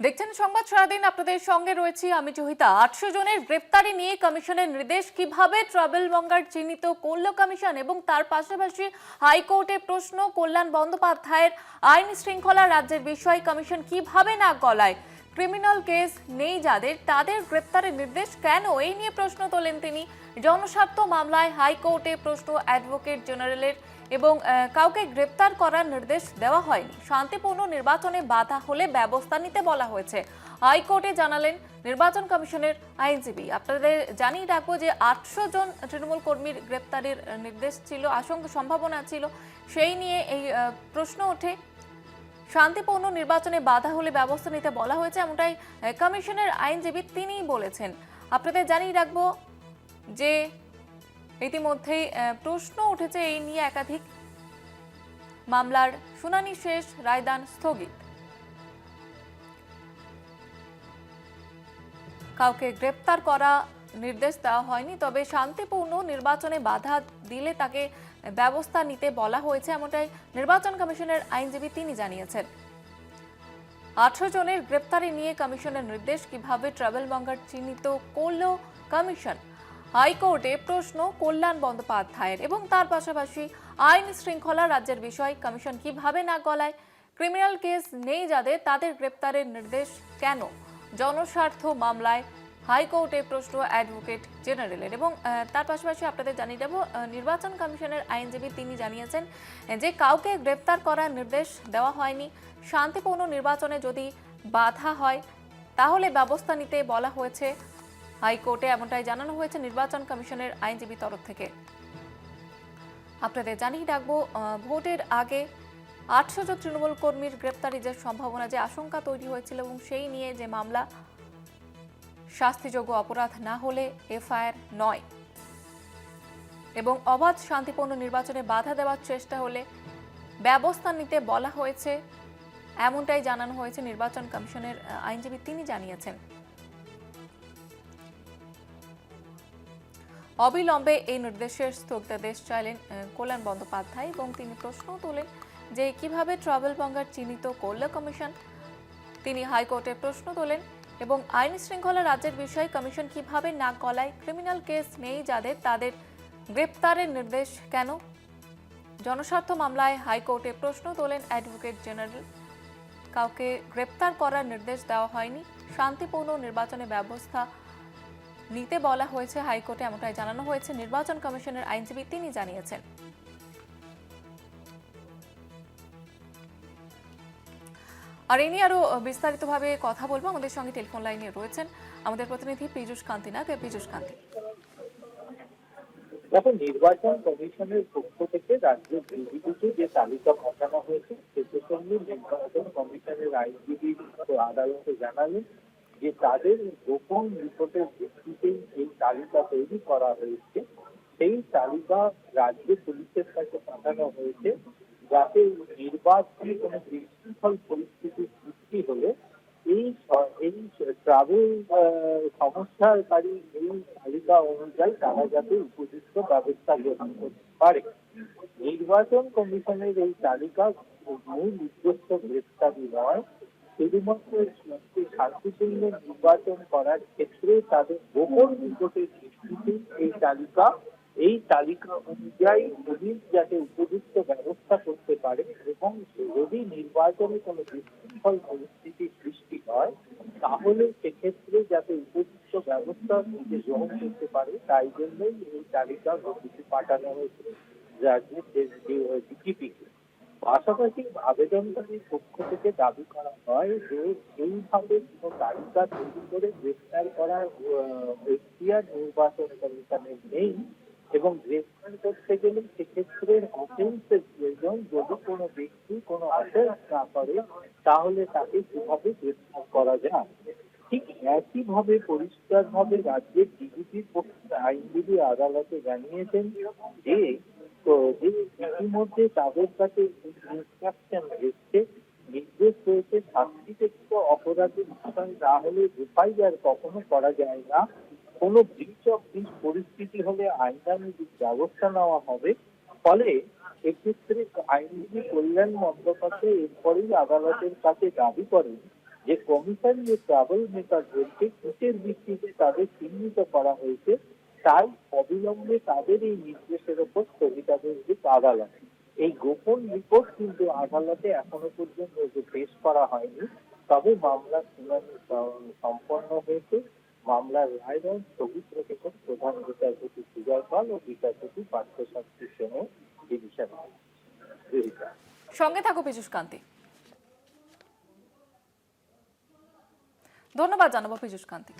দেখছেন সংবাদ সারাদিন, আপনাদের সঙ্গে রয়েছি আমি জহিতা। 800 জনের গ্রেপ্তারি নিয়ে কমিশনের নির্দেশ, কিভাবে ট্রাভেল ব্লগার চিহ্নিত করল কমিশন, এবং তার পাশাপাশি হাইকোর্টে প্রশ্ন কল্যাণ বন্দ্যোপাধ্যায়ের আইন শৃঙ্খলা রাজ্যের বিষয় কমিশন কিভাবে নাক গলায়। ক্রিমিনাল কেস নেই যাদের, তাদের গ্রেপ্তারের নির্দেশ কেন, এই নিয়ে প্রশ্ন তোলেন তিনি। জনস্বার্থ মামলায় হাইকোর্টে প্রশ্ন অ্যাডভোকেট জেনারেলের, এবং কাউকে গ্রেপ্তার করার নির্দেশ দেওয়া হয়নি। শান্তিপূর্ণ নির্বাচনে বাধা হলে ব্যবস্থা নিতে বলা হয়েছে, হাইকোর্টে জানালেন নির্বাচন কমিশনের আইনজীবী। আপনাদের জানিয়ে রাখবো যে 800 জন তৃণমূল কর্মীর গ্রেপ্তারের নির্দেশ ছিল, আশঙ্কা সম্ভাবনা ছিল, সেই নিয়ে এই প্রশ্ন ওঠে। শান্তিপূর্ণ নির্বাচনে বাধা হলে ব্যবস্থা নিতে বলা হয়েছে, এমনটাই কমিশনের আইনজীবী তিনিই বলেছেন। আপনাদের জানিয়ে রাখবো যে ইতিমধ্যেই প্রশ্ন উঠেছে এই নিয়ে, একাধিক মামলার শুনানি শেষ, রায়দান স্থগিত। কাউকে গ্রেপ্তার করা নির্দেশ দেওয়া হয়নি, তবে শান্তিপূর্ণ নির্বাচনে বাধা দিলে তাকে ব্যবস্থা নিতে বলা হয়েছে, এমনটাই নির্বাচন কমিশনের আইনজীবী তিনি জানিয়েছেন। 800 জনের গ্রেপ্তারি নিয়ে কমিশনের নির্দেশ, কিভাবে ট্রাভেল ব্লগার চিহ্নিত করল কমিশন। হাইকোর্টে প্রশ্ন কল্যাণ বন্দ্যোপাধ্যায়ের, এবং তার পাশাপাশি আইন শৃঙ্খলা রাজ্যের বিষয় কমিশন কিভাবে নাক গলায়। ক্রিমিনাল কেস নেই যাদের, তাদের গ্রেপ্তারের নির্দেশ কেন। জনস্বার্থ মামলায় হাইকোর্টে প্রশ্ন অ্যাডভোকেট জেনারেলের, এবং তার পাশাপাশি আপনাদের জানিয়ে দেব নির্বাচন কমিশনের আইনজীবী তিনি জানিয়েছেন যে কাউকে গ্রেপ্তার করার নির্দেশ দেওয়া হয়নি। শান্তিপূর্ণ নির্বাচনে যদি বাধা হয় তাহলে ব্যবস্থা নিতে বলা হয়েছে হাইকোর্টে, এমনটাই জানানো হয়েছে নির্বাচন কমিশনের আইনজীবী তরফ থেকে। আপনাদের জানিয়ে রাখবো ভোটের আগে 800 জন তৃণমূল কর্মীর গ্রেপ্তারি যে সম্ভাবনা, যে আশঙ্কা তৈরি হয়েছিল, এবং সেই নিয়ে যে মামলা, শাস্তিযোগ্য অপরাধ না হলে এফআইআর নয়, এবং অবাধ শান্তিপূর্ণ নির্বাচনে বাধা দেওয়ার চেষ্টা হলে ব্যবস্থা নিতে বলা হয়েছে, এমনটাই জানানো হয়েছে নির্বাচন কমিশনের আইনজীবী তিনি জানিয়েছেন। অবিলম্বে এই নির্দেশের স্থগিতাদেশ চাইলেন কল্যাণ বন্দ্যোপাধ্যায়, এবং তিনি প্রশ্ন তোলেন যে কিভাবে ট্রাভেল ব্লগার চিহ্নিত করল কমিশন। তিনি হাইকোর্টে প্রশ্ন তোলেন, এবং আইন শৃঙ্খলা রাজ্যের বিষয়ে কমিশন কিভাবে নাক গলায়। ক্রিমিনাল কেস নেই যাদের, তাদের গ্রেপ্তারের নির্দেশ কেন। জনস্বার্থ মামলায় হাইকোর্টে প্রশ্ন তোলেন অ্যাডভোকেট জেনারেল, কাউকে গ্রেপ্তার করার নির্দেশ দেওয়া হয়নি। শান্তিপূর্ণ নির্বাচনে ব্যবস্থা নিতে বলা হয়েছে হাইকোর্টে, এমনটাই জানানো হয়েছে নির্বাচন কমিশনের আইনজীবী তিনি জানিয়েছেন। আর এই নিয়ে আরো বিস্তারিতভাবে কথা বলবো, আমাদের সঙ্গে টেলিফোন লাইনে রয়েছেন আমাদের প্রতিনিধি পীযূষ কান্তি নাগ। পীযূষ কান্তি, দেখো, নির্বাচন কমিশনের পক্ষ থেকে রাজ্যের ডিজিপিকে যে তালিকা পাঠানো হয়েছে সে প্রসঙ্গে নির্বাচন কমিশনের আইনজীবী আদালতে জানালেন যে তাদের গোপন রিপোর্টের ভিত্তিতেই এই তালিকা তৈরি করা হয়েছে। সেই তালিকা রাজ্য পুলিশের কাছে পাঠানো হয়েছে, যাতে নির্বাচনে কোনো বিশৃঙ্খল পরিস্থিতির সৃষ্টি হলে এই এই ট্রাভেল সমস্যাকারী এই তালিকা অনুযায়ী তারা যাতে উপযুক্ত ব্যবস্থা গ্রহণ করতে পারে। নির্বাচন কমিশনের এই তালিকা মূল উদ্দেশ্য গ্রেফতারি নয়, শুধুমাত্র শান্তিপূর্ণ নির্বাচন করার ক্ষেত্রে তাদের গোপন রিপোর্টের ভিত্তিতে এই তালিকা অনুযায়ী পুলিশ যাতে উপযুক্ত ব্যবস্থা করতে পারে, এবং যদি নির্বাচনে কোনো বিশৃঙ্খল পরিস্থিতি সৃষ্টি হয় তাহলে সেক্ষেত্রে যাতে উপযুক্ত ব্যবস্থা নিজে গ্রহণ করতে পারে, তাই জন্যই এই তালিকা পাঠানো হয়েছে রাজ্যের ডিজিপিকে। পাশাপাশি আবেদনকারীর পক্ষ থেকে দাবি করা হয় যে এইভাবে কোনো তালিকা তৈরি করে গ্রেফতার করার এখতিয়ার নির্বাচন কমিশনের নেই, এবং গ্রেফতার করতে গেলে সেক্ষেত্রে অফেন্সের প্রয়োজন। যদি কোনো ব্যক্তি কোনো অফেন্স না করে তাহলে তাকে কিভাবে গ্রেফতার করা যায়। ঠিক একইভাবে পরিষ্কারভাবে রাজ্যের ডিজিপির পক্ষে আইনজীবী আদালতে জানিয়েছেন যে ইতিমধ্যে তাদের কাছে ইনস্ট্রাকশন এসছে, নির্দেশ রয়েছে, শাস্তিযোগ্য অপরাধের বিষয় না হলে এফআইআর কখনো করা যায় না। কোনো ব্রিচ অফ পিস পরিস্থিতি হলে আইনানুগ ব্যবস্থা নেওয়া হবে। ফলে এক্ষেত্রে আইনজীবী কল্যাণ বন্দ্যোপাধ্যায় এরপরেই আদালতের কাছে দাবি করেন যে কমিশন যে ট্রাভেল মেকারদেরকে কিসের ভিত্তিতে তাদের চিহ্নিত করা হয়েছে, তাই অবিলম্বে তাদের এই নির্দেশের ওপর স্থগিতাদেশ দিক আদালত। এই গোপন রিপোর্ট কিন্তু আদালতে এখনো পর্যন্ত পেশ করা হয়নি, তবে মামলার শুনানি সম্পন্ন হয়েছে। মামলার রায়দান স্থগিত রেখেছেন প্রধান বিচারপতি সুজয় পাল ও বিচারপতি পার্থসারথী সেনের ডিভিশন বেঞ্চ। সঙ্গে থাকো পীযূষ কান্তি। ধন্যবাদ জানাবো পীযূষ কান্তি।